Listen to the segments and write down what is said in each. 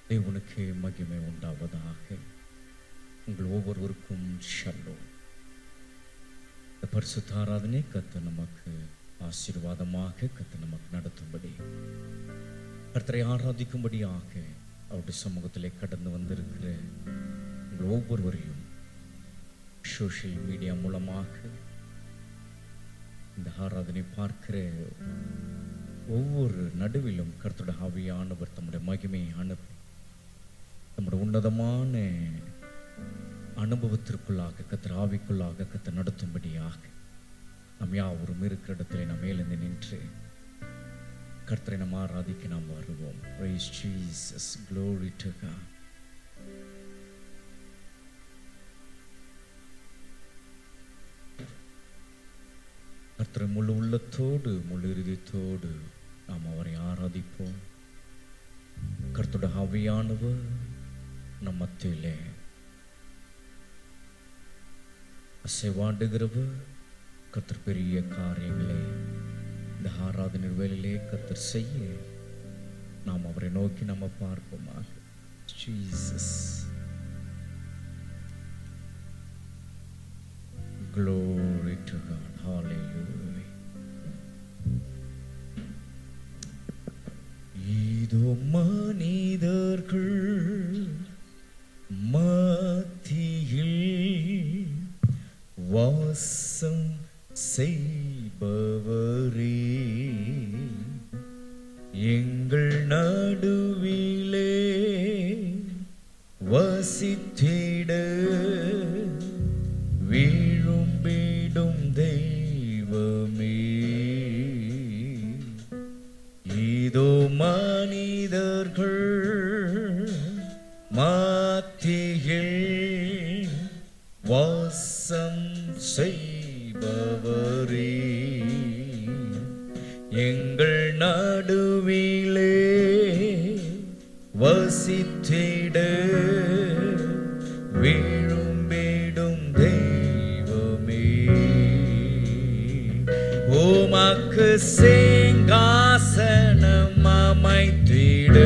தேவனுக்கு மகிமை உண்டாவதாக. உங்கள் ஒவ்வொருவருக்கும் ஷல்லோம். இந்த பரிசுத்த ஆராதனை கர்த்தர் நமக்கு ஆசீர்வாதமாக கர்த்தர் நமக்கு நடத்தும்படி, கர்த்தரை ஆராதிக்கும்படியாக அவருடைய சமூகத்திலே கடந்து வந்திருக்கிற உங்கள் ஒவ்வொருவரையும் சோஷியல் மீடியா மூலமாக இந்த ஆராதனை பார்க்கிற ஒவ்வொரு நடுவிலும் கர்த்தருடைய ஆவியானவர் தம்முடைய மகிமையை அனுப்பி நம்முடைய உன்னதமான அனுபவத்திற்குள்ளாக கர்த்தர் ஆவிக்குள்ளாக கர்த்தர் நடத்தும்படியாக நாம் யாவரும் இருக்கிற இடத்துல நாம் மேலிருந்து நின்று கர்த்தரை நாம் ஆராதிக்க நாம் வருவோம். Praise Jesus, glory to God. கர்த்தரை முழு உள்ளத்தோடு முழு இருதயத்தோடு நாம் அவரை ஆராதிப்போம். கர்த்தருடைய ஆவியானவர் நம் மத்தியிலே அசைவாடுகிறவர். கர்த்தர் பெரிய காரியங்களை இந்த ஆராதனை வேளையிலே கர்த்தர் செய்ய நாம் அவரை நோக்கி நம்ம பார்ப்போமாக. Jesus, glory to God, hallelujah. இதோ மனிதர்கள் மத்தியில் வாசம் செய்பவரே, எங்கள் நடுவிலே வசித்திட விரும்பிடும் தெய்வமே, இதோ மனிதர்கள் மத்தியில் வாசம் செய்பவரே, எங்கள் நடுவிலே வசித்திட விரும்பிடும் தெய்வமே, உமக்கு சிங்காசனம் அமைத்திட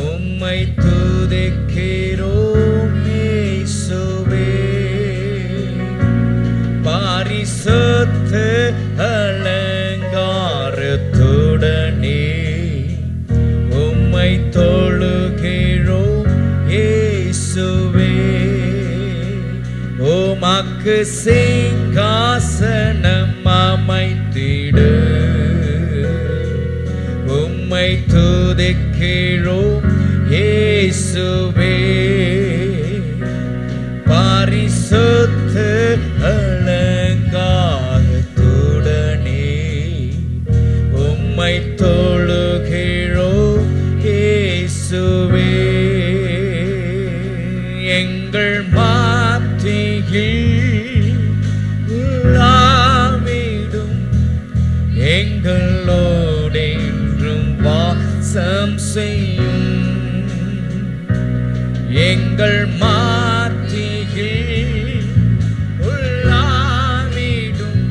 உம்மை துதிக்கிறோம் இயேசுவே, பரிசுத்த அலங்காரத்துடனே உம்மை தொழுகிறோம் இயேசுவே, உமக்கு சிங்காசனம் அமைத்திட உம்மை துதிக்கிறோம் இயேசுவே, பரிசுத்த அலங்காரத்துடனே உம்மை தொழுகிறோம் இயேசுவே, எங்கள் மத்தியில் உலாவிடும் எங்களோடென்றும் வாசம் செய்யும், எங்கள் மத்தியில் உலாவிடும்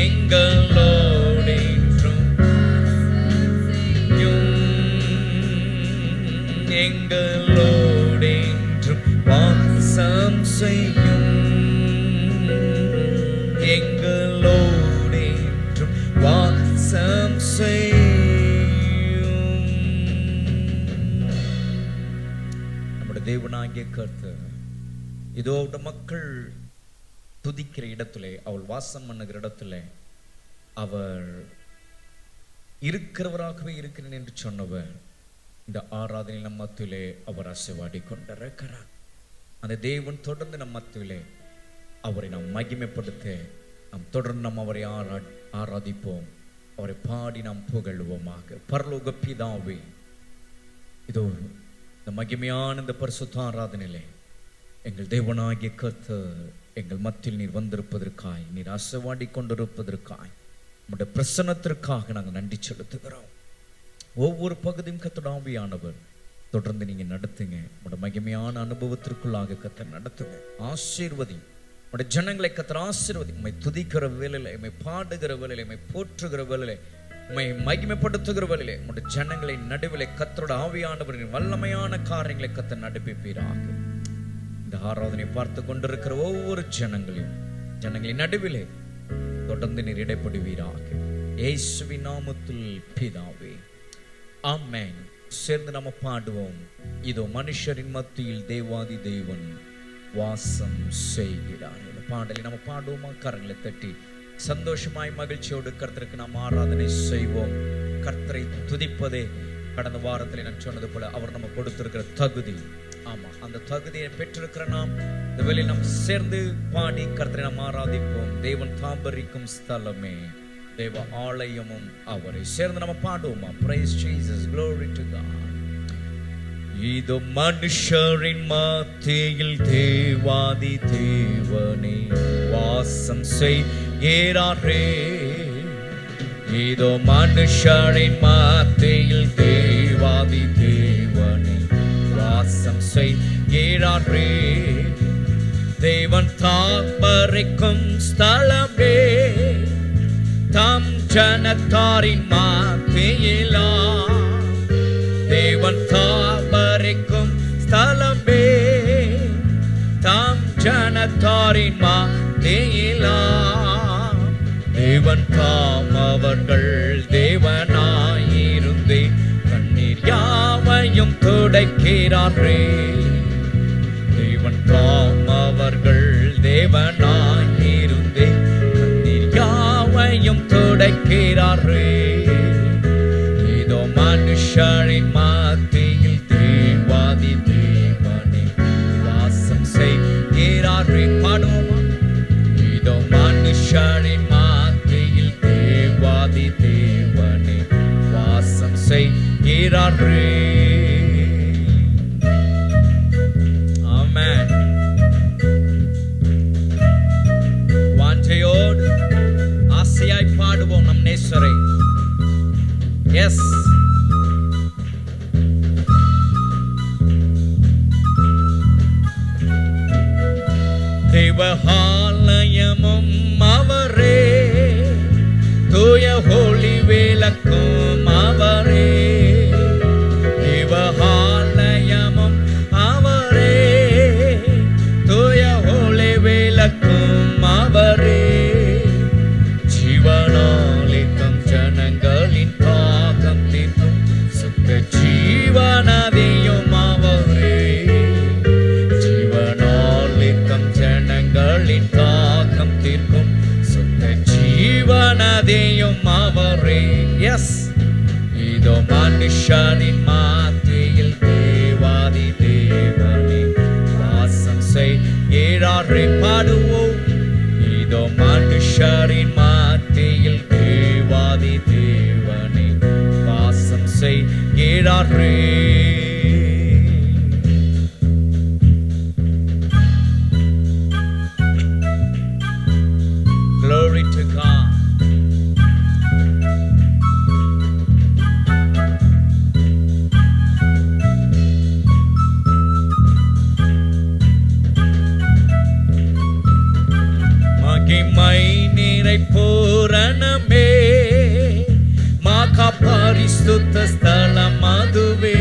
எங்களோடென்றும் எங்களோடென்றும் வாசம் செய்யும், எங்களோடென்றும் வாசம் செய்யும். நம்முடைய தேவனாகிய கர்த்தர் இதோ மக்கள் துதிக்கிற இடத்திலே, அவள் வாசம் பண்ணுகிற இடத்திலே அவர் இருக்கிறவராகவே இருக்கிறேன் என்று சொன்னவர் இந்த ஆராதனை நம் மத்தியிலே அவர் அசைவாடி கொண்டிருக்கிறார். அந்த தேவன் தொடர்ந்து நம் மத்தியிலே அவரை நாம் மகிமைப்படுத்த நாம் தொடர்ந்து நாம் அவரை ஆராதிப்போம், அவரை பாடி நாம் புகழுவோமாக. பரலோக பிதாவே, இதோ இந்த மகிமையான இந்த பரிசுத்த ஆராதனையிலே எங்கள் தேவனாகிய கர்த்தர் எங்கள் மத்தியில் நீர் வந்திருப்பதற்காய், நீர் அசைவாடி கொண்டிருப்பதற்காய், உம்முடைய பிரசன்னத்திற்காக நாங்கள் நன்றி செலுத்துகிறோம். ஒவ்வொரு பகுதியும் கர்த்தருடைய ஆவியானவர் தொடர்ந்து நீங்க நடத்துங்க. உங்களுடைய மகிமையான அனுபவத்திற்குள்ளாக கர்த்தர் நடத்துங்க. ஆசீர்வதி ஜனங்களை கர்த்தர் ஆசீர்வதி. உம்மை துதிக்கிற வேளையில, உம்மை பாடுகிற வேளையில, உம்மை போற்றுகிற வேளையில உம்மை மகிமைப்படுத்துகிறவர்களே, உம்முடைய ஜனங்களின் நடுவிலே கர்த்தரோட ஆவியானவரின் வல்லமையான காரியங்களை கர்த்தர் நடப்பிப்பீராக. இந்த ஆராதனை பார்த்து கொண்டிருக்கிற ஒவ்வொரு ஜனங்களின் நடுவிலே தொடர்ந்து நீர் இடைப்படுவீராக. இயேசுவின் நாமத்தில் பிதாவே, ஆமென். சேர்ந்து நம்ம பாடுவோம். இதோ மனுஷரின் மத்தியில் தேவாதி தேவன் வாசம் செய்கிறார். இந்த பாடலை நம்ம பாடுவோமா? கரங்களை தட்டி சந்தோஷமாய் மகிழ்ச்சியோடு கர்த்தருக்கு நாம் ஆராதனை செய்வோம். கர்த்தரை துதிப்பதே கடந்த வாரத்தில் நான் சொன்னது போல அவர் நம்ம கொடுத்திருக்கிற தகுதி. ஆமா, அந்த தகுதியை பெற்றிருக்கிற நாம் இந்த வேளையில் நாம் சேர்ந்து பாடி கர்த்தரை நாம் ஆராதிப்போம். தேவன் தாபரிக்கும் ஸ்தலமே, தேவ ஆலயமும் அவரை. சேர்ந்து நம்ம பாடுவோமா? Praise Jesus, glory to God. இதோ மனுஷரின் மத்தியில் தேவாதி தேவனே வாசம் செய்கிறாரே. இதோ மனுஷரின் மத்தியில் தேவாதி தேவனே வாசம் செய்கிறாரே. தேவன் தாபரிக்கும் ஸ்தலமே, தம் ஜனத்தாரின் மத்தியிலா. தேவன் தாபரிக்கும் ஸ்தலமே, தாம் ஜனத்தாரின் மத்தியிலா. தேவன் தாம் அவர்கள் தேவனாயிருந்தே கண்ணீர் யாவையும் துடைக்கிறாரே. தேவன் தாம் அவர்கள் தேவனாயிருந்தே கண்ணீர் யாவையும் துடைக்கிறாரே. இதோ மனுஷரின் மத்தியில் தேவாதி தேவனே வாசம் செய்கிறாரே. பாடுவோமா? இதோ மனுஷரின் மத்தியில் தேவாதி தேவனே வாசம் செய்கிறாரே. ஆமென். வாஞ்சையோடு ஆசையாய் பாடுவோம் நம் நேசரை. எஸ், தேவாலயமும் அவரே, தூய ஒளி விளக்கும் அவரே. தேவாலயமும் அவரே, தூய ஒளி விளக்கும் அவரே. ஜீவனாலே தம் ஜனங்களின் தாகம் தீர்க்கும் சுத்த ஜீவனதியும் அவரே. ஜீவனாலே தம் ஜனங்களின் தாகம் தீர்க்கும் சுத்த ஜீவனதியும் அவரே. எஸ், இதோ மனுஷனின் மத்தியில் தேவாதி தேவனே வாசம் செய்கிறாரே. பாடுவோம். இதோ மனுஷரின் மத்தியில் தேவாதி தேவனே வாசம் செய்கிறாரே. Glory to God. மகிமை நிறை பூரணமே, மகா பரிசுத்த ஸ்தலம் அதுவே.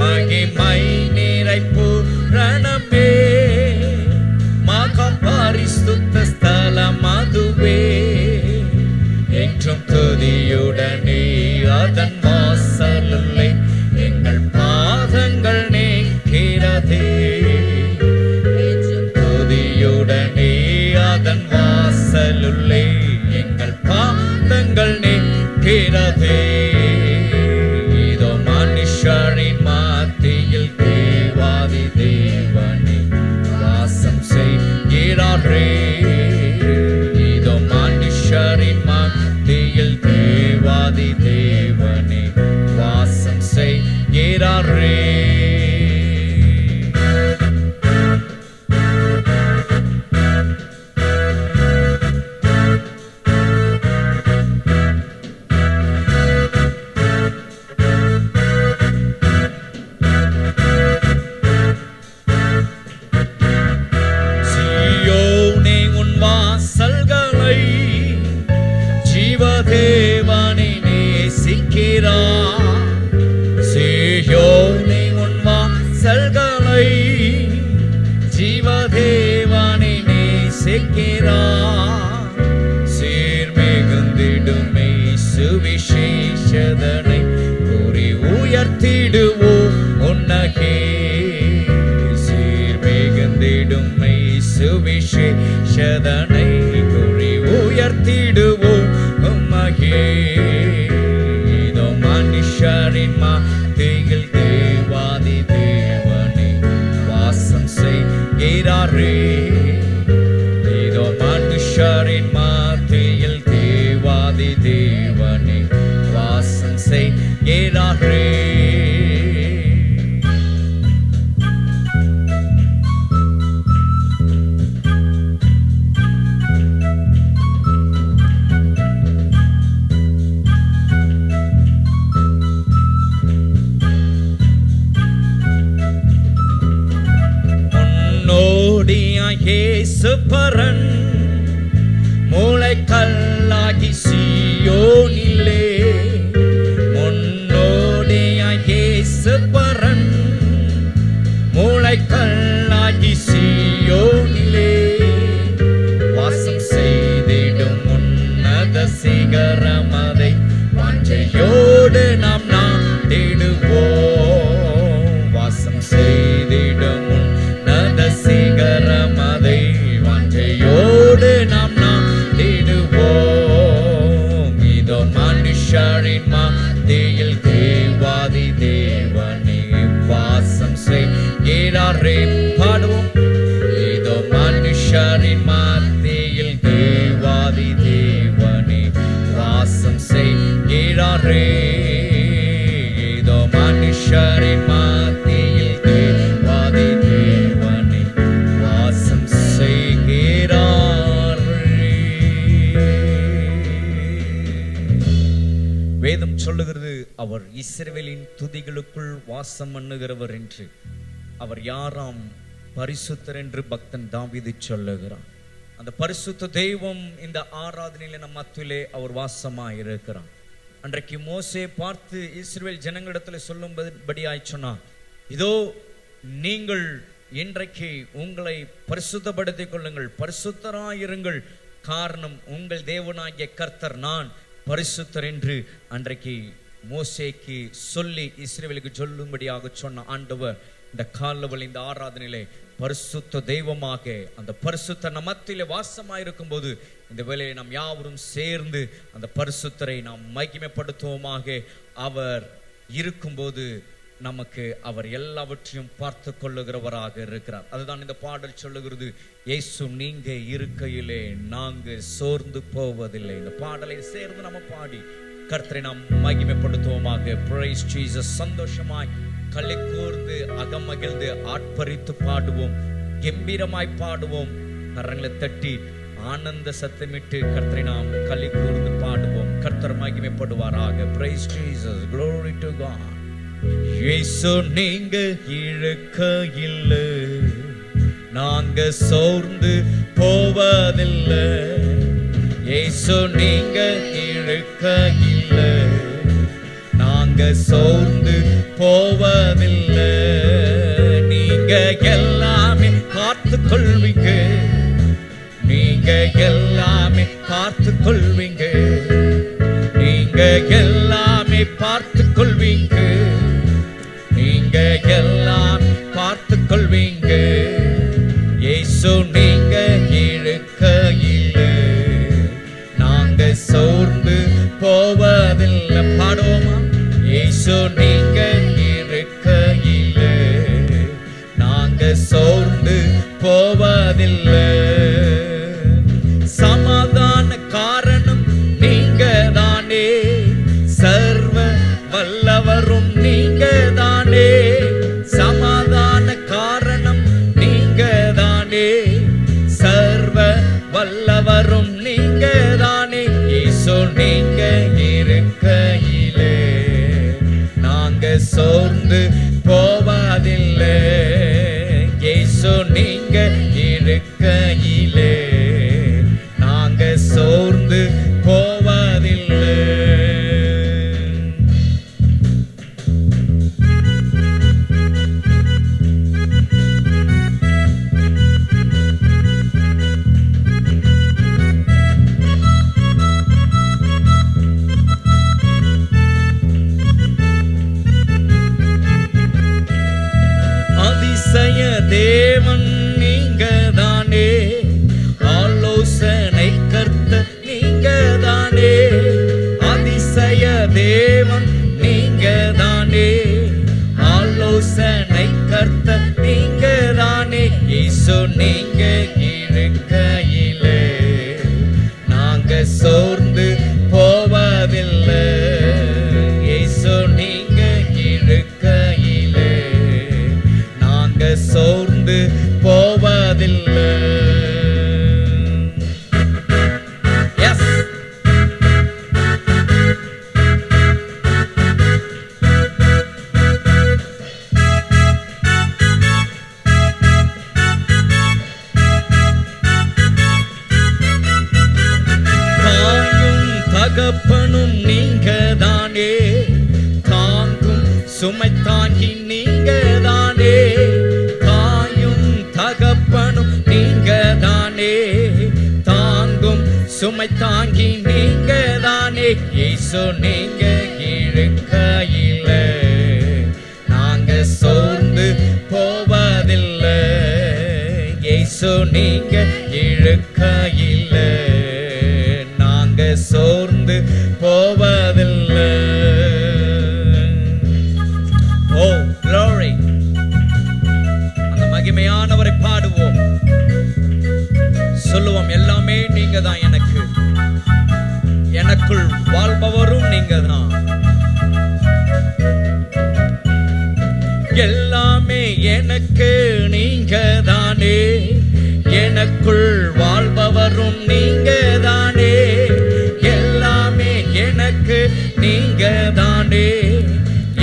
மகிமை நிறை பூரணமே, மகா பரிசுத்த ஸ்தலம் அதுவே. என்றும் துதியுடனே அதன் வாசலுள்ளே எங்கள் பாதங்கள் நீக்கிறதே. துதியுடனே அதன் வாசலுள்ளே எங்கள் பாதங்கள் நீக்கிறதே. இதோ மனுஷரின் மத்தியில் தேவாதி தேவனே வாசம் செய்கிறாரே. இதோ மனுஷரின் மத்தியில் தேவாதி தேவனே வாசம் செய்கிறாரே. சுவிசேஷதனை கூறி உயர்த்திடுவோம் உன்னகே சீர்மிகுந்திடுமை சுவிசேஷதனை கூறி உயர்த்திடுவோம் உம்மகே இதோ மனுஷரின் மத்தியில் தேவாதி தேவனே வாசம் செய்கிறாரே இதோ மனுஷரின் மத்தியில் தேவாதி தேவனே வாசம் செய்கிறாரே இயேசுபரன் மூளைக்கல்லாகி சீயோனிலே முன்னோடியாய் இயேசுபரன் மூளைக்கல்லாகி சீயோனிலே வாசம் செய்திடும் உன்னத சிகரமதை வாஞ்சையோடு நாம் நாட்டிடுவோம் வாசம் செய்திடும் உன்னத சிகரமதை வாஞ்சையோடு நாம் நாட்டிடுவோம் இதோ மனுஷரின் மத்தியில் தேவாதி தேவனே வாசம் செய்கிறாரே பாடுவோம் இதோ மனுஷரின் மத்தியில் தேவாதி தேவனே வாசம் செய்கிறாரே இதோ மனுஷரின் மத்தியில் தேவாதி தேவனே வாசம் செய்கிறாரே. வேதம் சொல்லுகிறது அவர் இஸ்ரவேலின் துதிகளுக்குள் வாசம் பண்ணுகிறவர் என்று. அவர் யாராம்? பரிசுத்தர் என்று பக்தன் தாவீது சொல்லுகிறான். அந்த பரிசுத்த தெய்வம் இந்த ஆராதனையில நம் மத்தியிலே அவர் வாசமாய் இருக்கிறார். அன்றைக்கு மோசே பார்த்து இஸ்ரவேல் ஜனங்களிடத்தில் சொல்லும்படியாய் சொன்னார், இதோ நீங்கள் இன்றைக்கு உங்களை பரிசுத்தப்படுத்திக் கொள்ளுங்கள், பரிசுத்தராயிருங்கள், காரணம் உங்கள் தேவனாகிய கர்த்தர் நான் பரிசுத்தர் என்று அன்றைக்கு மோசேக்கு சொல்லி இஸ்ரவேலுக்கு சொல்லும்படியாக சொன்ன ஆண்டவர் இந்த காலவல் இந்த ஆராதனையிலே பரிசுத்த தெய்வமாக அந்த பரிசுத்த நமத்திலே வாசமாயிருக்கும் போது இந்த வேளையை நாம் யாவரும் சேர்ந்து அந்த பரிசுத்தரை நாம் மகிமைப்படுத்துவோமாக. அவர் இருக்கும்போது நமக்கு அவர் எல்லாவற்றையும் பார்த்து கொள்ளுகிறவராக இருக்கிறார். அதுதான் இந்த பாடல் சொல்லுகிறது, இயேசு நீங்க இருக்கையிலே நாங்கள் சோர்ந்து போவதில்லை. இந்த பாடலை சேர்ந்து நம்ம பாடி கர்த்தரை நாம் மகிமைப்படுத்துவோமாக. Price Jesus. சந்தோஷமாய் களி கூர்ந்து அகமகிழ்ந்து ஆட்பரித்து பாடுவோம், கம்பீரமாய் பாடுவோம், கரங்களை தட்டி ஆனந்த சத்தமிட்டு கர்த்தரை நாம் களி கூர்ந்து பாடுவோம். கர்த்தர் மகிமைப்படுவாராக. Praise Jesus. glory to God. இயேசு நீங்க இழுக்கையில்லை நாங்க சோர்ந்து போவதில்லை. இயேசு நீங்க இழுக்கையில்லை நாங்க சோர்ந்து போவதில்லை. நீங்க எல்லாமே பார்த்து கொள்வீங்க, நீங்க எல்லாமே பார்த்து கொள்வீங்க, நீங்க எல்லாமே பார்த்து கொள்வீங்க, நீங்க எல்லாம் பார்த்து கொள்வீங்க. இயேசு நீங்க இழுக்கையில்லை நாங்க சோர்ந்து போவதில்லை. பாடுவோமா? இயேசு நீங்க இருக்கையிலே நாங்க சோர்ந்து போவதில்லை. சமாதான காரணம் நீங்க தானே, சர்வ வல்லவரும் நீங்க தானே. சமாதான காரணம் நீங்க தானே, சர்வ வல்லவரும் நீங்க தானே. இயேசு நீங்க இருக்கையிலே நாங்க சோர்ந்து போவதில்லை. இயேசு நீங்க இருக்கையிலே நாங்க சோர்ந்து போவதில்லை. அதிசய தேவன் நீங்க தானே, ஆலோசனை கர்த்தர் நீங்க தானே, அதிசய தேவன் நீங்க தானே, ஆலோசனை கர்த்தர் நீங்க தானே. இயேசு நீங்க இருக்கையிலே நாங்க சோர்ந்து போவதில்லை. இயேசு நீங்க இருக்கையிலே நாங்க சோர்ந்து போவதில்லை. தகப்பனும் நீங்க தானே, தாங்கும் சுமை தாங்கி நீங்க தானே, தாயும் தகப்பனும் நீங்க தானே, தாங்கும் சுமை தாங்கி நீங்க தானே. இயேசு நீங்க இருக்கையிலே நாங்க சோர்ந்து போவதில்லை. இயேசு நீங்க இருக்கையிலே சோர்ந்து போவதில்லை. ஓ glory, அந்த மகிமையானவரை பாடுவோம், சொல்லுவோம். எல்லாமே நீங்க தான், எனக்குள் வாழ்பவரும் நீங்க தான், எல்லாமே எனக்கு நீங்க தானே, எனக்குள் வாழ்பவரும் நீங்க தானே, எனக்கு நீங்க தானே,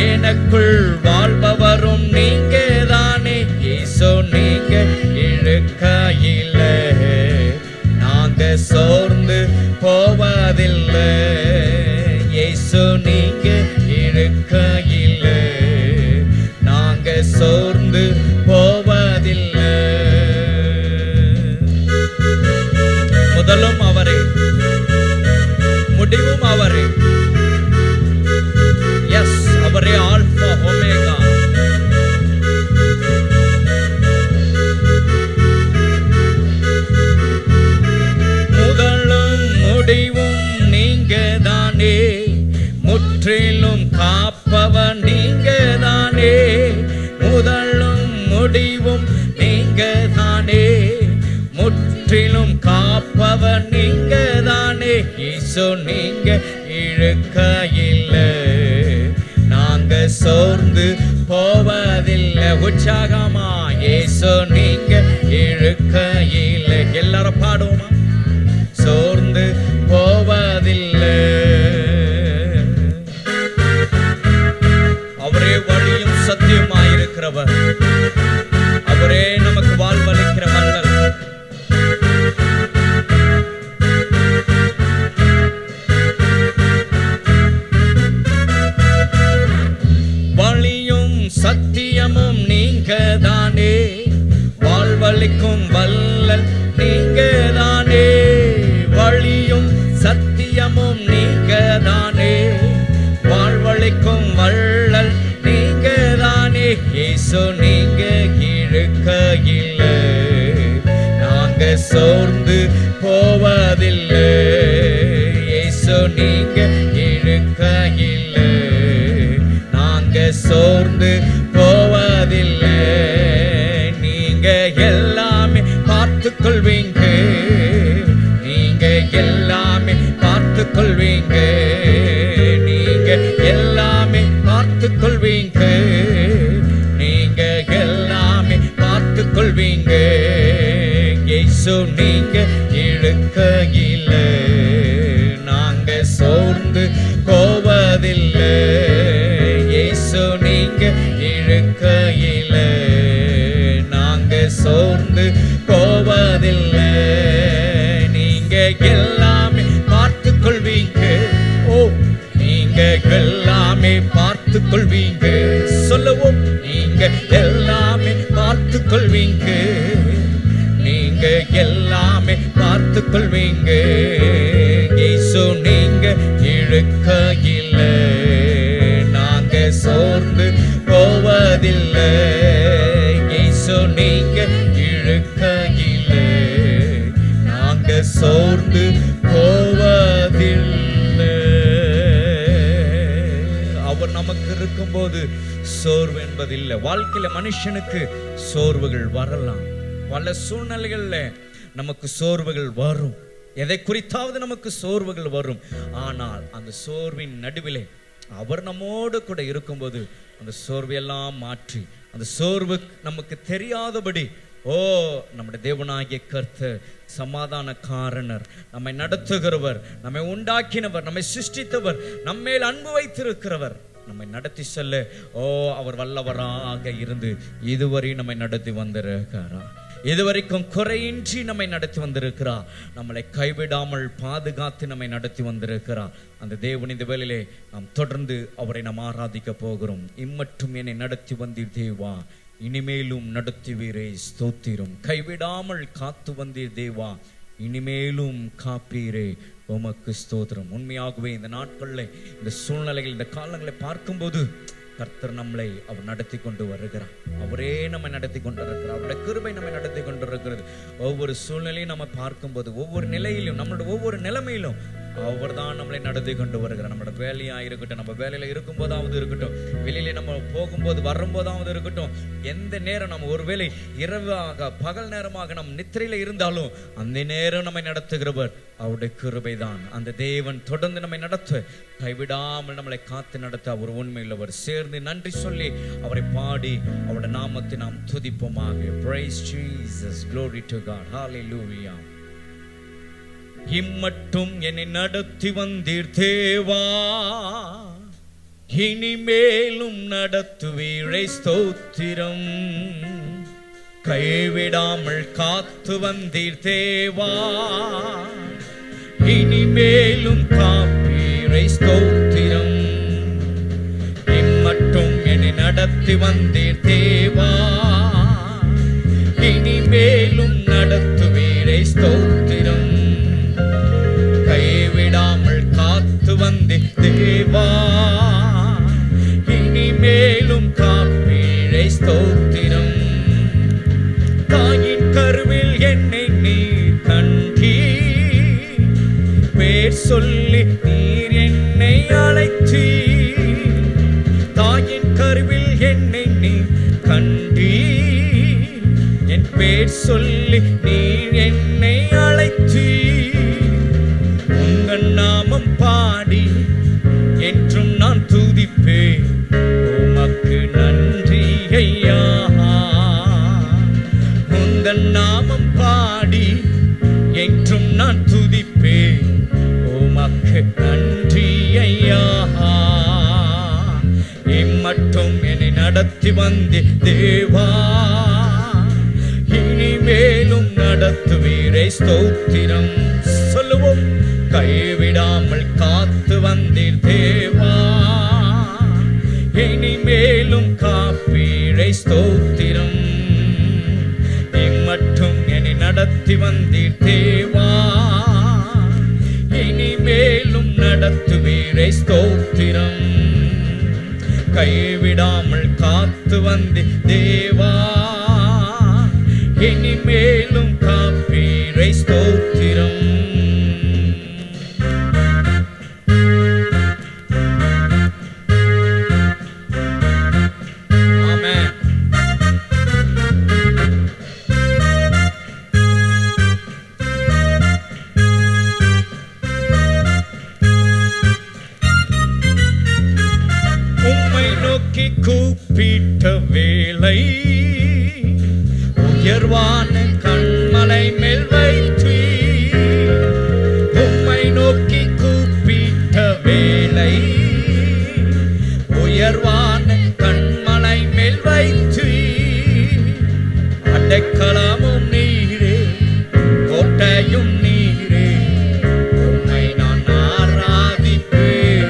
எனக்குள் வாழ்பவரும் நீங்க தானே. இயேசு நீங்க இருக்கையிலே நாங்க சோர்ந்து போவதில்லை. இயேசு நீங்க இருக்கையிலே நாங்க சோர்ந்து போவதில்லை. முதலும் அவரே, முடிவும் அவரே. எஸ், அவரே ஆல்பா ஒமேகா. முதலும் முடிவும் நீங்க தானே, முற்றிலும் காப்பவன் நீங்க தானே, முதலும் முடிவும் நீங்க தானே, முற்றிலும் காப்பவன் நீங்க தானே. இயேசு நீங்க இருக்கையிலே நாங்க சோர்ந்து போவதில்லை. உற்சாகமா இயேசு நீங்க இருக்கையிலே எல்லாரும் பாடுவோமா, சோர்ந்து போவதில்லை. அவரே வழியும் சத்தியமாயிருக்கிறவர், அவரே நமக்கு வாழ்வளிக்கிற மன்னர். வழியும் சத்தியமும் நீங்க தானே, வாழ்வளிக்கும் வல்லல் நீங்க தானே, வழியும் சத்தியமும் நீங்க தானே, வாழ்வளிக்கும் வல்லல் நீங்க தானே. இயேசு நீங்க இருக்கையிலே நாங்க சோர்ந்து போவதில்லை. இயேசு நீங்க இருக்கையிலே நாங்க சோர்ந்து போவதில்லை. நீங்க எல்லாமே பார்த்துக் கொள்வீங்க, நீங்க எல்லாமே பார்த்துக் கொள்வீங்க, நீங்க எல்லாமே பார்த்துக் கொள்வீங்க, நீங்க எல்லாமே பார்த்துக் கொள்வீங்க. இயேசு நீங்க இருக்கையிலே நாங்க சோர்ந்து போவதில்லை. இயேசு நீங்க இருக்கையிலே நாங்க சோர்ந்து போவதில்லை. நீங்க எல்லாமே பார்த்துக் கொள்வீங்க, ஓ நீங்க எல்லாமே பார்த்துக் கொள்வீங்க. சொல்லுவோம், நீங்க எல்லாமே பார்த்துக் கொள்வீங்க, நீங்க எல்லாமே பார்த்துக் கொள்வீங்க. இயேசு நீங்க இருக்கையிலே நாங்க சோர்ந்து போவதில்லை. இயேசு அவர் நமக்கு இருக்கும்போது சோர்வு என்பது இல்லை. வாழ்க்கையில மனுஷனுக்கு சோர்வுகள் வரலாம். பல சூழ்நிலைகள்ல நமக்கு சோர்வுகள் வரும். எதை குறித்தாவது நமக்கு சோர்வுகள் வரும். ஆனால் அந்த சோர்வின் நடுவிலே அவர் நம்மோடு கூட இருக்கும்போது அந்த சோர்வையெல்லாம் மாற்றி, அந்த சோர்வு நமக்கு தெரியாதபடி நம்முடைய தேவனாகிய கர்த்தர் சமாதான காரணர், நம்மை நடத்துகிறவர், நம்மை உண்டாக்கினவர், நம்மை சிருஷ்டித்தவர், நம்மேல் அன்பு வைத்திருக்கிறவர், நம்மை நடத்தி செல்ல அவர் வல்லவராக இருந்து இதுவரை நம்மை நடத்தி வந்திருக்கிறார். இதுவரைக்கும் குறையின்றி நம்மை நடத்தி வந்திருக்கிறார். நம்மளை கைவிடாமல் பாதுகாத்து நம்மை நடத்தி வந்திருக்கிறார். அந்த தேவன் இந்த வேளையிலே நாம் தொடர்ந்து அவரை நாம் ஆராதிக்க போகிறோம். இம்மட்டும் என்னை நடத்தி வந்தீர் தேவா, இனிமேலும் நடத்துவீரே ஸ்தோத்திரம். கைவிடாமல் காத்து வந்தீர் தேவா, இனிமேலும் காப்பீரே உமக்கு ஸ்தோத்திரம். உண்மையாகவே இந்த நாட்களில், இந்த சூழ்நிலைகள், இந்த காலங்களை பார்க்கும்போது கர்த்தர் நம்மளை அவர் நடத்தி கொண்டு வருகிறார். அவரே நம்மை நடத்தி கொண்டு இருக்கிறார். அவருடைய கிருபை நம்மை நடத்தி கொண்டு இருக்கிறது. ஒவ்வொரு சூழ்நிலையும் நம்ம பார்க்கும்போது, ஒவ்வொரு நிலையிலும், நம்மளோட ஒவ்வொரு நிலைமையிலும் அவர் தான் நம்மளை நடத்தி கொண்டு வருகிறார். நம்மளோட வேலையா இருக்கட்டும், நம்ம வேலையில இருக்கும் போதாவது இருக்கட்டும், வெளியில நம்ம போகும்போது வரும்போதாவது இருக்கட்டும், எந்த நேரம் நம்ம ஒருவேளை இரவாக பகல் நேரமாக நம் நித்திரையில இருந்தாலும் அந்த நேரம் நம்மை நடத்துகிறவர் அவருடைய கிருபை தான். அந்த தேவன் தொடர்ந்து நம்மை நடத்த, கைவிடாமல் நம்மளை காத்து நடத்த அவர் உண்மையுள்ளவர். சேர்ந்து நன்றி சொல்லி அவரை பாடி அவருடைய நாமத்தை நாம் துதிப்போமாக. Praise Jesus, glory to God, hallelujah. இம்மட்டும் என்னை நடத்தி வந்தீர் தேவா, இனிமேலும் நடத்துவீரே ஸ்தோத்திரம். கைவிடாமல் காத்து வந்தீர் தேவா, இனிமேலும் காப்பீரே ஸ்தோத்திரம். இம்மட்டும் என்னை நடத்தி வந்தீர் தேவா, இனிமேலும் நடத்துவீரே ஸ்தோத்திரம். கைவிடாமல் காத்து வந்தீர் தேவா, இனிமேலும் காப்பீரே ஸ்தோத்திரம். தாயின் கருவில் என்னை நீர் கண்டீர், பேர் சொல்லி நீர் என்னை அழைத்தீர். தாயின் கருவில் என்னை நீர் கண்டீர், என் பேர் சொல்லி நீர் என்னை அழைத்தீர். உங்கள் நாமம் பாடி என்றும் நான் துதிப்பேன், உமக்கு நன்றி ஐயா. உங்கள் நாமம் பாடி என்றும் நான் துதிப்பேன், உமக்கு நன்றி ஐயா. இம்மட்டும் என்னை நடத்தி வந்தே தேவா, இனிமேலும் நடத்துவீரே ஸ்தோத்திரம். சொல்லுவோம். கைவிடாமல் காத்து வந்தீர் தேவா, இனிமேலும் காப்பீரே ஸ்தோத்திரம். இம்மட்டும் என்னை நடத்தி வந்தீர் தேவா, இனிமேலும் நடத்துவீரே ஸ்தோத்திரம். கைவிடாமல் காத்து வந்தீர் தேவா, இனிமேலும் காப்பீரே ஸ்தோத்திரம். கூப்பிட்ட வேளை உயர்வான கண்மலை மேல் வைத்து, உம்மை நோக்கி கூப்பிட்ட வேளை உயர்வான கண்மலை மேல் வைத்து, அடைக்கலமும் நீரே கோட்டையும் நீரே, உம்மை நான் ஆராதிப்போம்.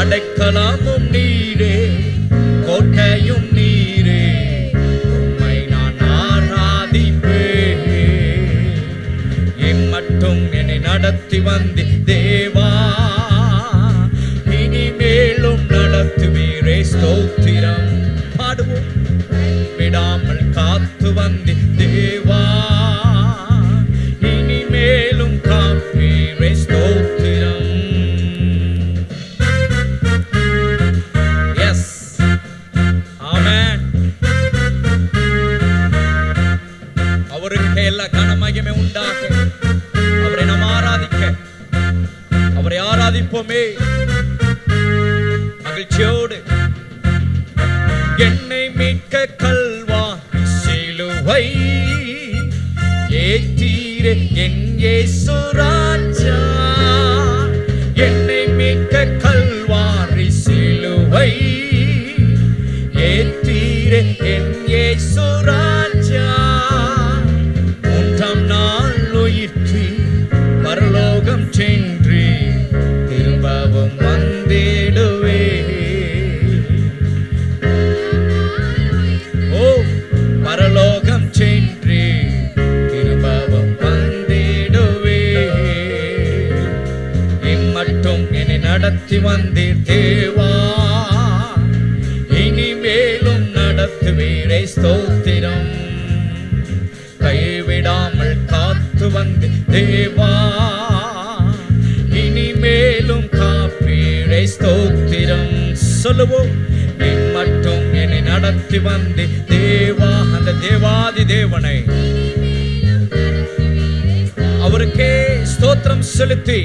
அடைக்கலமும் நீரே கோட்டையும் நீரே, உம்மை நான் ஆராதிப்பேன். இம்மட்டும் என்னை நடத்தி வந்தே தேவா, இனிமேலும் நடத்துவீரே ஸ்தோத்திரம். பாடுவோம். விடாமல் காத்து மகிழ்ச்சியோடு என்னை மீட்க கல்வாரி சிலுவை ஏற்றீரே என் இயேசு ராஜா. என்னை மீட்க கல்வாரி சிலுவை ஏற்றீரே என் இயேசு ராஜா. மூன்றாம் நாள் உயிர்த்தி பரலோகம் சென்று திரும்பவும் வந்திடுவே. ஓ பரலோகம் சென்று திரும்பவும் வந்திடுவே. இம்மட்டும் என்னை நடத்தி வந்தீர் தேவா, இனிமேலும் நடத்துவீரே ஸ்தோத்திரம். கைவிடாமல் காத்து வந்து தேவா, இனிமேலும் காப்பீரே ஸ்தோத்திரம். சொல்லுவோம். இம்மட்டும் என்னை நடத்தி வந்து தேவா, அந்த தேவாதி தேவனை அவருக்கே ஸ்தோத்திரம் செலுத்தி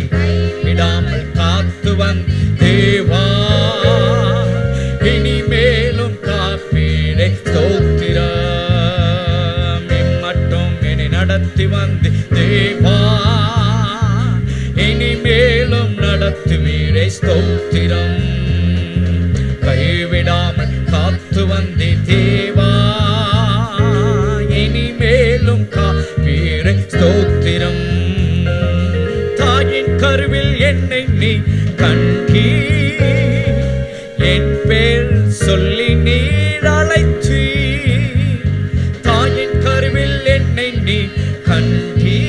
விடாமல் காத்து வந்து தேவா, இனிமேலும் காப்பீரே ஸ்தோத்திரம். இம்மட்டும் என்னை நடத்தி வந்து தேவா, இனிமேலும் நடத்துவீரே ஸ்தோத்திரம். கைவிடாமல் காத்து வந்தே தேவா, இனிமேலும் காப்பீரே ஸ்தோத்திரம். தாயின் கருவில் என்னை நீ கண்டீ, என் பேர் சொல்லி நீர் அழைத்தீ. தாயின் கருவில் என்னை நீ கண்டீ,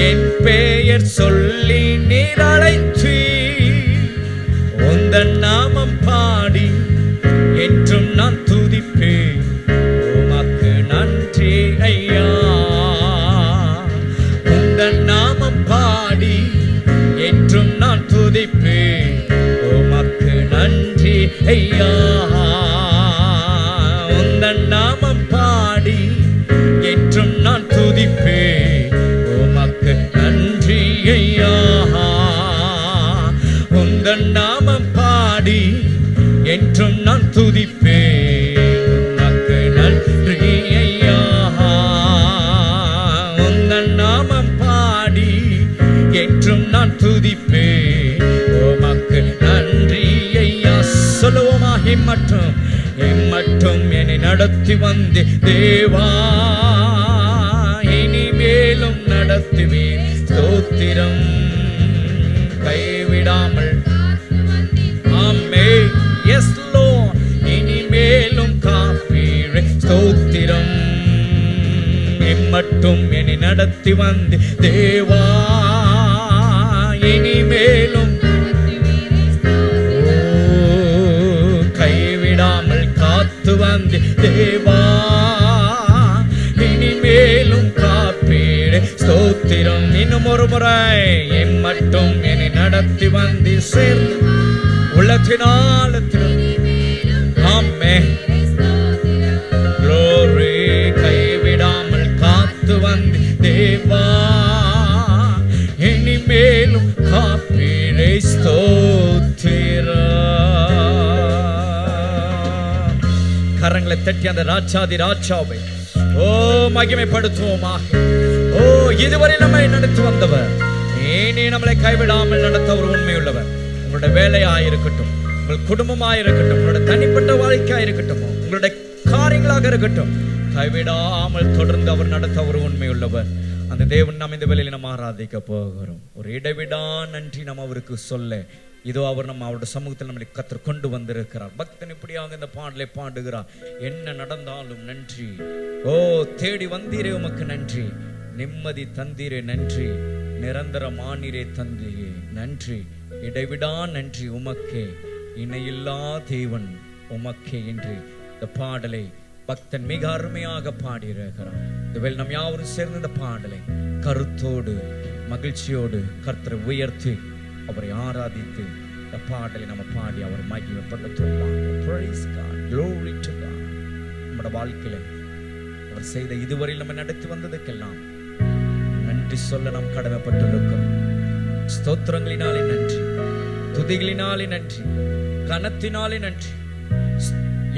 என் பெயர் சொல்லி நீர் அழைத்தீ. உந்தன் நாமம் பாடி என்றும் நான் துதிப்பேன், உமக்கு நன்றி ஐயா. உந்தன் நாமம் பாடி என்றும் நான் துதிப்பேன், உமக்கு நன்றி ஐயா. உந்தன் நாமம் பாடி என்றும் நான் துதிப்பேன், உமக்கு நன்றி ஐயா. உந்தன் நாமம் பாடி என்றும் நான் துதிப்பேன், உமக்கு நன்றி ஐயா. உந்தன் நாமம் பாடி என்றும் நான் துதிப்பேன், உமக்கு நன்றி ஐயா. சொல்லுவோமா. இம்மட்டும் என்னை நடத்தி வந்து தேவா, இனிமேலும் நடத்துவீர் ஸ்தோத்திரம். கைவிடாமல் ஆமே எஸ் லார்ட், இனிமேலும் காப்பீரே ஸ்தோத்திரம். இம்மட்டும் என்னை நடத்தி வந்து தேவா, இனிமேலும் கைவிடாமல் காத்து வந்து தேவா, இனிமேலும் காப்பீரே ஸ்தோத்திரம். இன்னும் ஒரு முறை. இம்மட்டும் என்னை நடத்தி வந்து சேர்ந்து உலகினால் ஆமே glory. கைவிடாமல் காத்து வந்து தேவா, இனிமேலும் காப்பீரே ஸ்தோத்திரம். கரங்களை தட்டி அந்த ராஜாதி ராஜாவை ஓ மகிமைப்படுத்துவோமாக. ஓ இதுவரை நம்மை நடத்தி வந்தவர், இனி நம்மளை கைவிடாமல் நடத்த ஒரு உண்மையுள்ளவர். உங்களுடைய வேலையாயிருக்கட்டும், உங்கள் குடும்பமாயிருக்கட்டும், உங்களுடைய தனிப்பட்ட வாழ்க்கையாயிருக்கட்டும், உங்களுடைய காரியங்களாக இருக்கட்டும், கைவிடாமல் தொடர்ந்து அவர் நடத்த ஒரு உண்மையுள்ளவர். அந்த தேவன் நாம் இந்த வேளையில் நம்ம ஆராதிக்க போகிறோம். ஒரு இடைவிடா நன்றி நாம் அவருக்கு சொல்ல இதோ அவர் நம்ம அவருடைய சமூகத்தில் நம்மளை கத்தர் கொண்டு வந்திருக்கிறார். பக்தன் இப்படியாக இந்த பாடலை பாடுகிறார். என்ன நடந்தாலும் நன்றி. ஓ தேடி வந்தீரே உமக்கு நன்றி, நிம்மதி தந்தீரே நன்றி, நிரந்தரமானீரே தந்தீரே நன்றி, இடைவிடா நன்றி உமக்கே, இணையில்லா தேவன் உமக்கே என்று இந்த பாடலை பக்தன் மிக அருமையாக பாடியிருக்கிறார். இதுவேளை நம் யாவரும் சேர்ந்து இந்த பாடலை கருத்தோடு மகிழ்ச்சியோடு கர்த்தரை உயர்த்தி அவரை ஆராதித்து இந்த பாடலை நம்ம பாடி அவர் மகிமைப்படுத்துவோம். Praise God, glory to God. நம்முடைய வாழ்க்கையில அவர் செய்த இதுவரை நம்ம நடத்தி வந்ததுக்கெல்லாம் நன்றி சொல்ல நாம் கடமைப்பட்டிருக்கிறோம். ஸ்தோத்திரங்களினாலே நன்றி, துதிகளினாலே நன்றி, கனத்தினாலே நன்றி.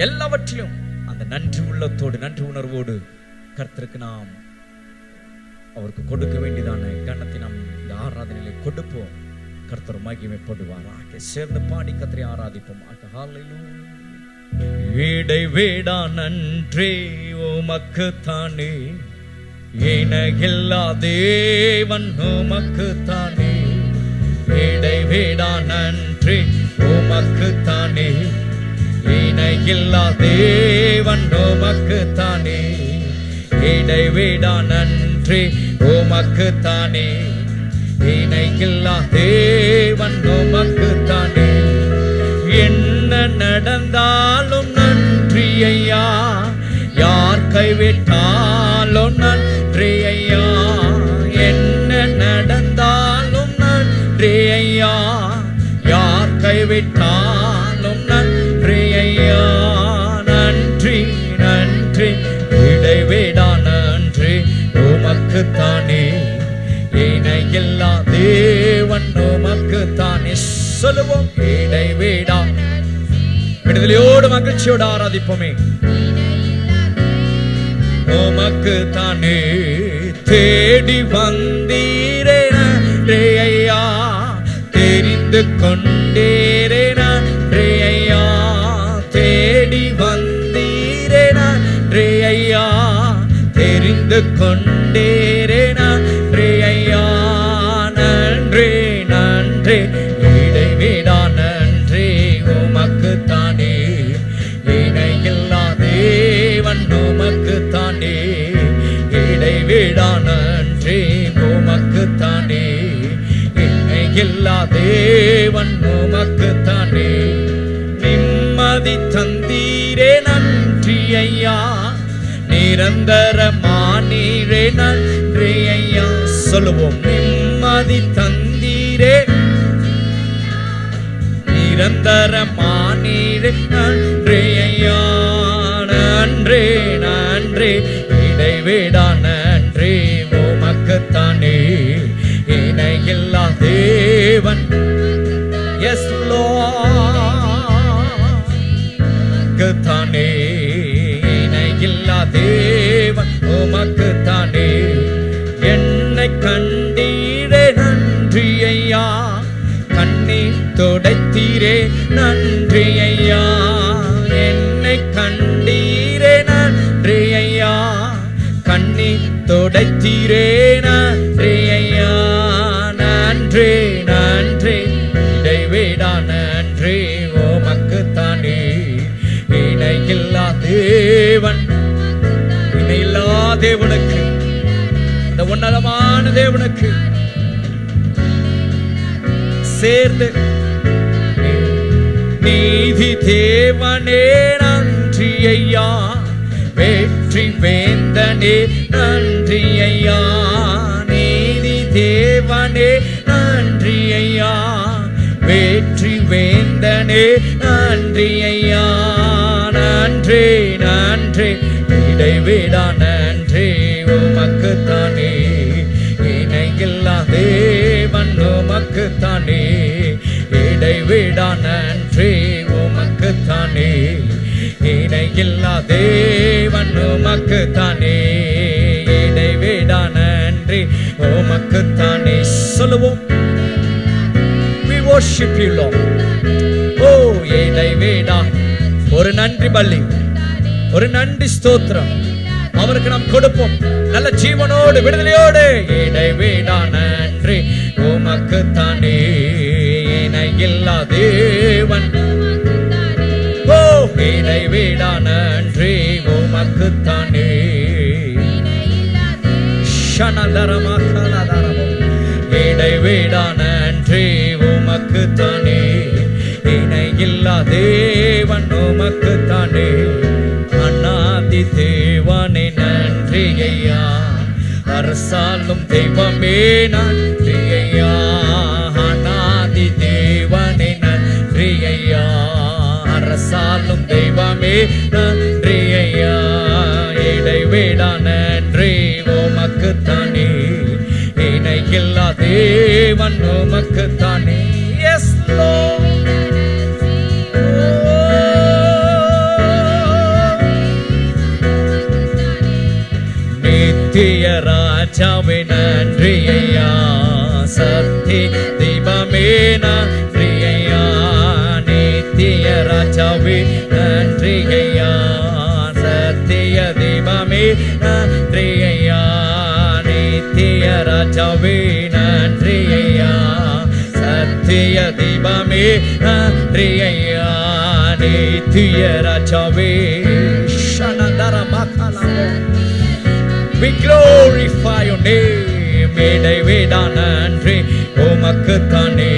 எல்லாவற்றிலும் அந்த நன்றி உள்ளத்தோடு, நன்றி உணர்வோடு கர்த்தருக்கு நாம் அவருக்கு கொடுக்க வேண்டியதான கனத்தை நாம் இந்த ஆராதனையிலே கொடுப்போம். கர்த்தர் மகிமைப்படுவாராக. சேர்ந்து பாடி கர்த்தரை ஆராதிப்போம். இடைவேடா நன்றி உமக்கு தானே, இணையில்லா தேவன் உமக்கு தானே. இடைவேடா நன்றி உமக்கு தானே, இணையில்லா தேவன் உமக்கு தானே. இடைவேடா நன்றி உமக்கு தானே, இணையில்லா தேவன் உமக்கு தானே. என்ன நடந்தாலும் நன்றி ஐயா, யார் கைவிட்டாலும் நன்றி ஐயா. என்ன நடந்தாலும் நன்றி ஐயா, யார் கைவிட்டாலும் நன்றி ஐயா. நன்றி நன்றி இடைவேடா நன்றி உமக்கு தானே, இணையில்லா தேவன் உமக்கு தானே. சொல்லுவோம், இடைவேடா. விடுதலையோடு மகிழ்ச்சியோடு ஆராதிப்போமே. உமக்கு தானே தேடி வந்தீரே நன்றி ஐயா, தெரிந்து கொண்டீரே நன்றி ஐயா. தேடி வந்தீரே நன்றி ஐயா, தெரிந்து கொண்டீரே நன்றி ஐயா. நன்றி நன்றி இடைவேடா நன்றி உமக்கு தானே, இணையில்லா தேவன் உமக்கு தானே. இடைவேடா நன்றி உமக்கு தானே, இணையில்லா தேவன் உமக்கு தானே. நிம்மதி தந்தீரே நன்றி ஐயா, நிரந்தரமானீரே நன்றி ஐயா. சொல்லுவோம், நிம்மதி தந்தீரே, நிரந்தரமானீரே நன்றி ஐயா. நன்றி நன்றி இடைவேடா நன்றி உமக்கு தானே, இணையில்லா தேவன். எஸ் லார்ட் தானே, இணையில்லா தேவன் உமக்கு தானே. என்னை கண்டீரே நன்றி ஐயா, கண்ணீர் துடைத்தீரே நன்றி ஐயா. என்னை கண்டீரே நன்றி ஐயா, கண்ணீர் துடைத்தீரே நன்றி ஐயா. நன்றி நன்றி இடைவேடா நன்றி உமக்கு தானே, இணையில்லா தேவன். இணையில்லா தேவனுக்கு, இந்த உன்னதமான தேவனுக்கு சேர்ந்து நீதி தேவனே நன்றி ஐயா, வெற்றி வேந்தனே நன்றி ஐயா. நீதி தேவனே நன்றி ஐயா, வெற்றி வேந்தனே நன்றி ஐயா. நன்றி நன்றி இடைவேடா நன்றி உமக்கு தானே, இணையில்லா தேவன் உமக்கு தானே. இடைவேடா நன்றி உமக்கு தானே, இணையில்லா தேவன் உமக்கு தானே. இடைவேடா நன்றி உமக்கு தானே. சொல்லுவோம், we worship you Lord. ஓ இடைவேடா, ஒரு நன்றி பலி, ஒரு நன்றி ஸ்தோத்திரம் அவருக்கு நாம் கொடுப்போம். நல்ல ஜீவனோடு விடுதலையோடு. இடைவேடா நன்றி உமக்கு தானே, இணையில்லா தேவன். ஓ இடைவேடா நன்றி உமக்கு தானே. ஷனதரமகலதரமோ. இடைவேடா நன்றி உமக்கு தானே, இணையில்லா தேவன் உமக்கு தானே. அநாதி தேவனே நன்றி ஐயா, அரசாலும் தெய்வமே நன்றி ஐயா. அநாதி தேவனே நன்றி ஐயா, அரசாலும் தெய்வமே நன்றி ஐயா. இடைவேடா நன்றி உமக்கு தானே, இணையில்லா தேவன் தேவன் உமக்குத்தானே. Yes Lord. நித்திய ராஜாவே நன்றி ஐயா, சத்திய தெய்வமே நன்றி ஐயா, நித்திய ராஜாவே நன்றி ஐயா, சத்திய தெய்வமே நன்றி ஐயா, நித்திய ராஜாவே நன்றி ஐயா, சத்திய தெய்வமே நன்றி ஐயா, நித்திய ராஜாவே. ஷனதர மகலமோ. We glorify your name. இடைவிடா நன்றி உமக்குத்தானே,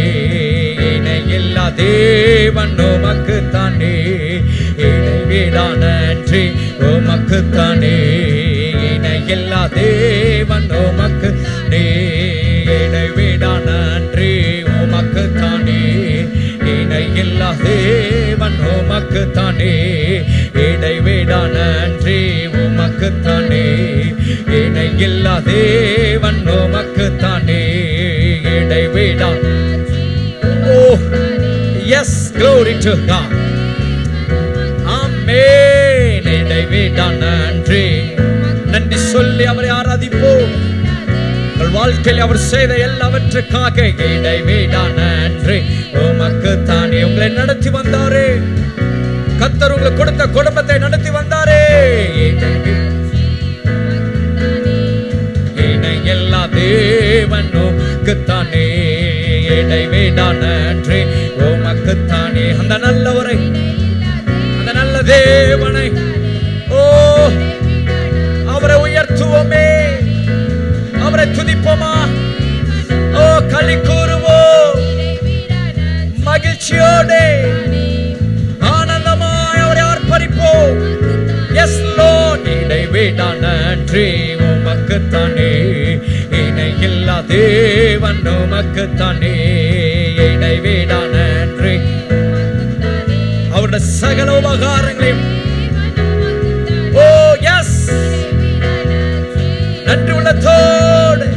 இணையில்லா தேவன் உமக்குத்தானே, இடைவிடா நன்றி உமக்குத்தானே, இணையில்லா தேவன் உமக்குத்தானே, இடைவிடா நன்றி உமக்குத்தானே, இணையில்லா தேவன் உமக்குத்தானே, இடைவிடா நன்றி உமக்குத்தானே, இணையில்லா தேவன் உமக்குத்தானே, இடைவிடா. Oh yes, glory to God. Amen. இடைவிடா நன்றி. நன்றி சொல்லி அவரை ஆராதிப்போம். உங்கள் வாழ்க்கையில் அவர் செய்த எல்லாவற்றுக்காக இடைவிடா நன்றி உமக்குத்தானே. உங்களை நடத்தி வந்தாரே கர்த்தர், உங்களுக்கு கொடுத்த குடும்பத்தை நடத்தி வந்தாரே, எல்லா தேவன் உமக்குத்தானே, இடைவிடா நன்றி உமக்குத்தானே. அந்த நல்லவரை, அந்த நல்ல தேவனை, ஓ அவரை உயர்த்துவோமே, அவரை துதிப்போமா, ஓ களி கூறுவோம், மகிழ்ச்சியோடு ஆனந்தமாய் அவரை ஆர்ப்பரிப்போம். S lord. இடைவிடா நன்றி உமக்குத்தானே, இணையில்லா தேவன் உமக்குத்தானே, இடைவிடா நன்றி. அவருடைய சகல உபகாரங்களையும், ஓ எஸ், நன்றி உள்ளத்தோடு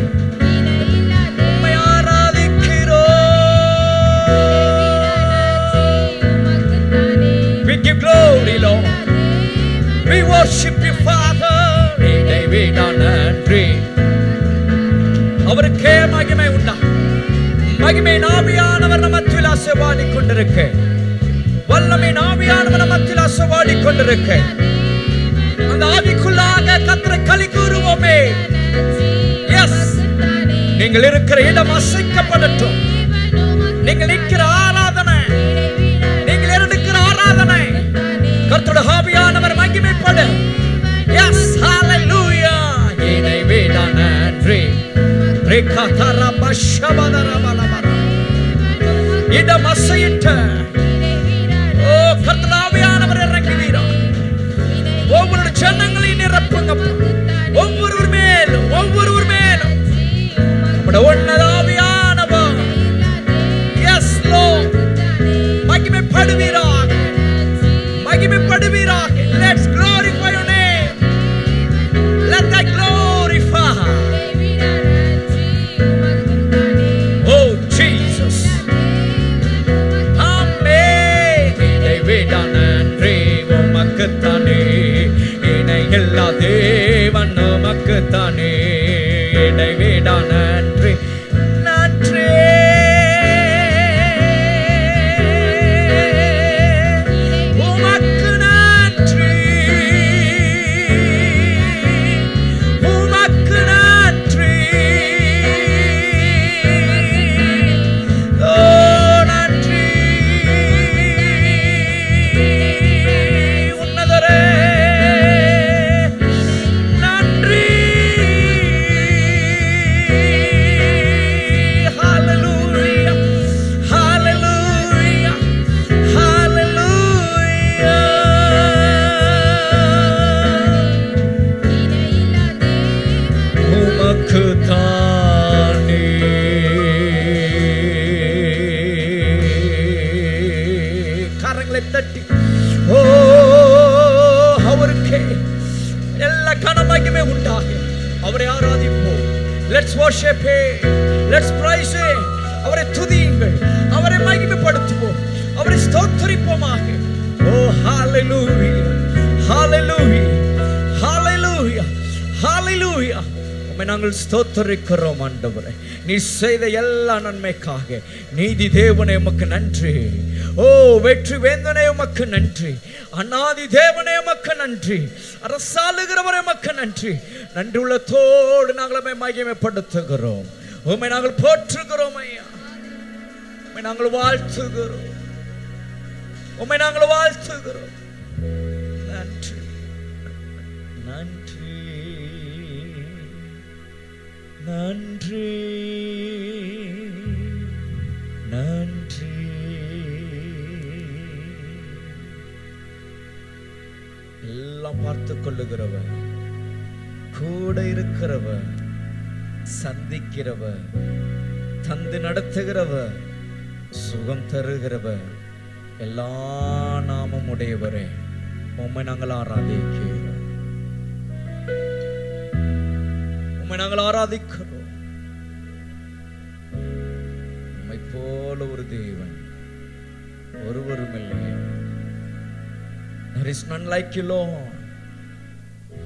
உம்மை ஆராதிக்கிறோம். We give glory Lord. We worship you Father. இடைவிடா நன்றி. அவருக்கே மகிமை உண்டா. மகிமை ஆவியானவர் நம்ம மத்தியில் அசைவாடி கொண்டிருக்க, வல்லமை ஆவியானவர் நம்ம மத்தியில் அசைவாடி கொண்டிருக்க, அந்த ஆவிக்குள்ளாக கர்த்தரை களி கூறுவோமே. எஸ், நீங்கள் இருக்கிற இடம் அசைக்கப்படட்டும். நீங்கள் நிற்கிற ஆராதனை, நீங்கள் எடுக்கிற ஆராதனை கர்த்தருடைய ஆவியானவர் மகிமைப்பட. எஸ், ஹalleluya. இடைவிடா நன்றி. இடம் அசையிட்ட, ஓ கர்த்தருடைய ஆவியானவர் இறங்குவீரார். ஒவ்வொரு ஜனங்களையும் நிரப்புங்க, ஒவ்வொருவர் மேலும் ஒவ்வொருவர் மேலும் நம்முடைய உன்னத ஆவியானவர். Yes Lord. மகிமைப்படுவீராக, மகிமைப்படுவீராக. Let's glorify your name. Let that glorify. Oh Jesus. Amen. இடைவிடா நன்றி உமக்குத்தானே, இணையில்லா தேவன் உமக்குத்தானே, இடைவிடா நன்றி. நன்றி உமக்கு, நன்றி உமக்கு, நன்றி. ஓ நன்றி உன்னதரே, நன்றி. Hallelujah, hallelujah, hallelujah. உமக்குத்தானே. கரங்களை தட்டி, ஓ அவருக்கே எல்லா கனமகிமை உண்டாக அவரை ஆராதிப்போம். Let's worship Him. Let's praise Him. அவரை துதியுங்கள், அவரை மகிமைப்படுத்துவோம், அவரை ஸ்தோத்திரிப்போமாக. Oh hallelujah, hallelujah, hallelujah, hallelujah. உம்மை நாங்கள் ஸ்தோத்திரிக்கிறோம் ஆண்டவரே, நீ செய்த எல்லா நன்மைக்காக. நீதி தேவனே உமக்கு நன்றி. ஓ வெற்றி வேந்தனே உமக்கு நன்றி. அநாதி தேவனே உமக்கு நன்றி. அரசாளுகிறவரே உமக்கு நன்றி. நன்றி உள்ளத்தோடு நாங்கள் உம்மை மகிமைப்படுத்துகிறோம். உம்மை நாங்கள் போற்றுகிறோம் ஐயா. உம்மை நாங்கள் வாழ்த்துகிறோம். உம்மை நாங்கள் வாழ்த்துகிறோம். நன்றி, நன்றி, நன்றி, நன்றி. எல்லாம் பார்த்து கொள்ளுகிறவர், கூட இருக்கிறவர், சந்திக்கிறவர், தந்து நடத்துகிறவர், சுகம் தருகிறவர், எல்லா நாமம் உடையவரே உம்மை நாங்கள் ஆராதிக்கிறோம். உம்மை நாங்கள் ஆராதிக்கிறோம். உம்மை போல ஒரு தேவன் ஒருவரும் இல்லை. There is none like you, Lord.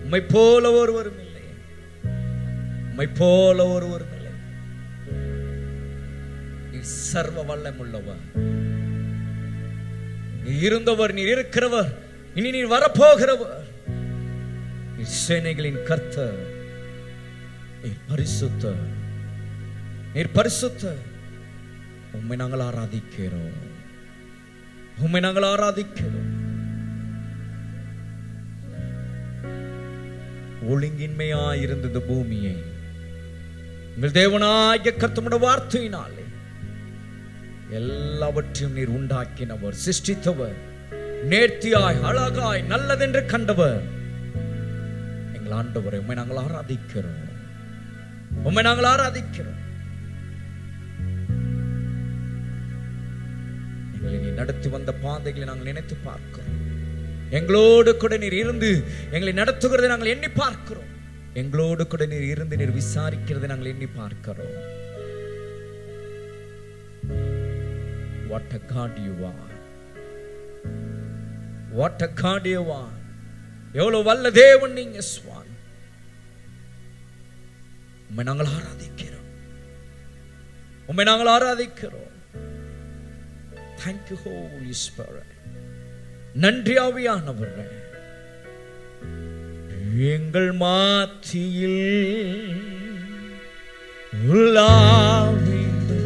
உம்மை போல ஒருவரும் இல்லை. உம்மை போல ஒருவரும் இல்லை. நீர் சர்வ வல்லமுள்ளவர். நீர் இருந்தவர், நீர் இருக்கிறவர், இனி நீர் வரப்போகிறவர். நீர் சேனைகளின் கர்த்தர். நீர் பரிசுத்தர், நீர் பரிசுத்தர். உம்மை நாங்கள் ஆராதிக்கிறோம். உம்மை நாங்கள் ஆராதிக்கிறோம். ஒழுங்கின்மையாயிருந்த இந்த பூமியை உங்கள் தேவனாகிய கர்த்தருடைய வார்த்தையினாலே எல்லாவற்றையும் நீர் உண்டாக்கினவர், சிருஷ்டித்தவர், நேர்த்தியாய் அழகாய் நல்லதென்று கண்டவர் எங்கள் ஆண்டவரை. உம்மை நாங்கள் ஆராதிக்கிறோம். உம்மை நாங்கள் ஆராதிக்கிறோம். எங்களை நீ நடத்தி வந்த பாதைகளை நாங்கள் நினைத்து பார்க்கிறோம். எங்களோடு கூட நீர் இருந்து எங்களை நடத்துகிறதை நாங்கள் எண்ணி பார்க்கிறோம். எங்களோடு கூட நீர் இருந்து நீர் விசாரிக்கிறதை நாங்கள் எண்ணி பார்க்கிறோம். What a God you are. What a God you are. எவ்வளவு வல்ல தேவன் நீங்க சுவாமி. உம்மை நாங்கள் ஆராதிக்கிறோம். உம்மை நாங்கள் ஆராதிக்கிறோம். Thank you Holy Spirit. நன்றி ஆவியானவரே. எங்கள் மாத்தியில் உலாவிடு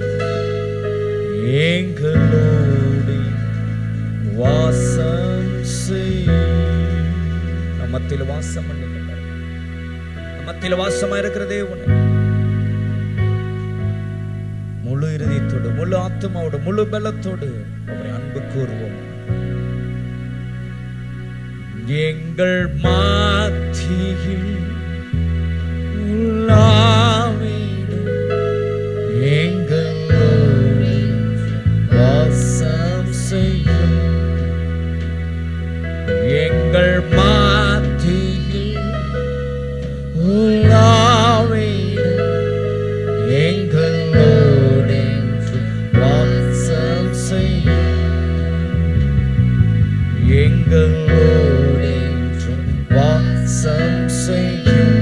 எங்களோடு வாசம் செய். நம்மத்தில் வாசம் பண்ணுங்க. நம்மத்தில் வாசமா இருக்கிற தேவனே, முழு இருதயத்தோடு, முழு ஆத்மாவோடு, முழு பலத்தோடு அவரை அன்பு கூறுவோம். எங்கள் மாத்தியில் உலாவிடும் எங்களோடு வாசம் செய்யும். எங்கள் மாத்தியில் உலாவிடும் எங்களோடு வாசம் செய்யும். எங்களோடு வாசம் செய்யும்.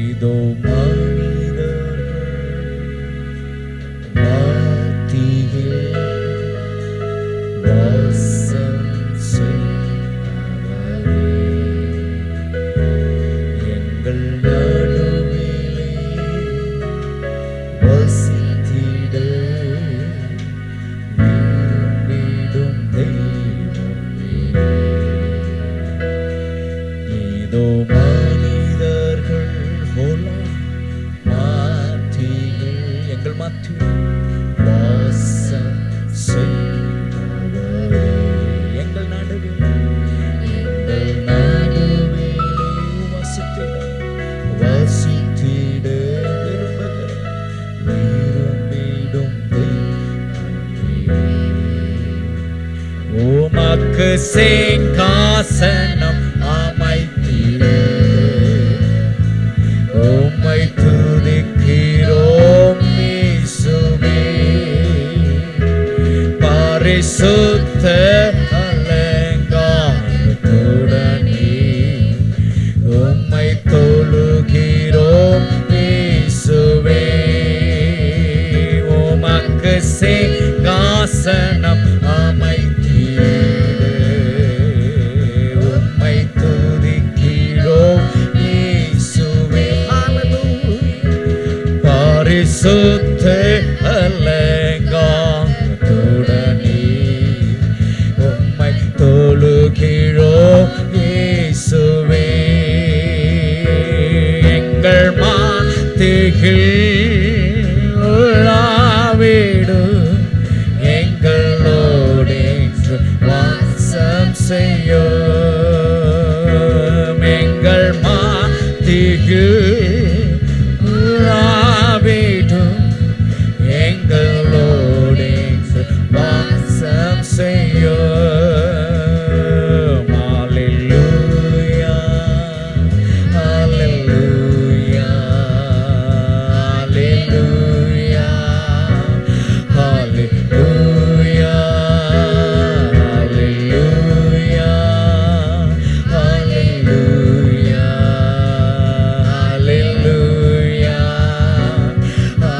இதோ மனிதர்கள் மத்தியில் வாசம் செய்பவரே, எங்கள் நடுவிலே வசித்திட விரும்பிடும் தெய்வமே. இதோ மனிதர்கள் மாத்தியில், எங்கள் மாத்தியில் வாசம் செய்பவரே, எங்கள் நடுவில், எங்கள் நடுவிலே வசித்திட விரும்பிடும் தெய்வமே. உமக்கு சிங்காசனம் அமைத்திட பரிசுத்த அலங்காரத்துடனே உம்மை தொழுகிறோம் இயேசுவே. உமக்கு சிங்காசனம் அமைத்தீரே, உம்மை துதிக்கிறோம் இயேசுவே. பரிசுத்த அலங்காரத்துடனே உம்மை தொழுகிறோம் இயேசுவே. எங்கள் மத்தியில் உள்ளாவிடும், எங்களோடு என்று வாசம் செய்யும். எங்கள் மத்தியில் உள்ளாவிடும், எங்களோடு என்று வாசம் செய்யும். Hallelujah, hallelujah, hallelujah, hallelujah, hallelujah, hallelujah, hallelujah, hallelujah,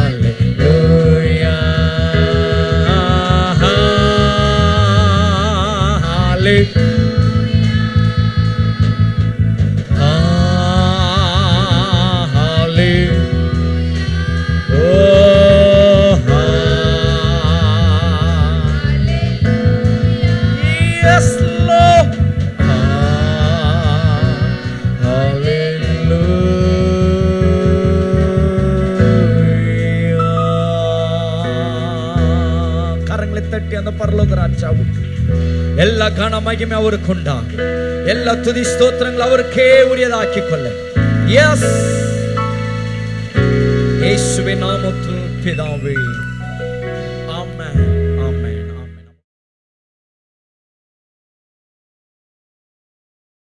hallelujah. கரங்களை தட்டி அந்த பரலோக ராஜாவுக்கு எல்லா கன மகிமை அவருக்கு உண்டாகும். எல்லா துதி ஸ்தோத்திரங்கள் அவருக்கே உரியதாக்கி கொள்ள. எஸ், இயேசுவின் நாமத்தில் பிதாவே.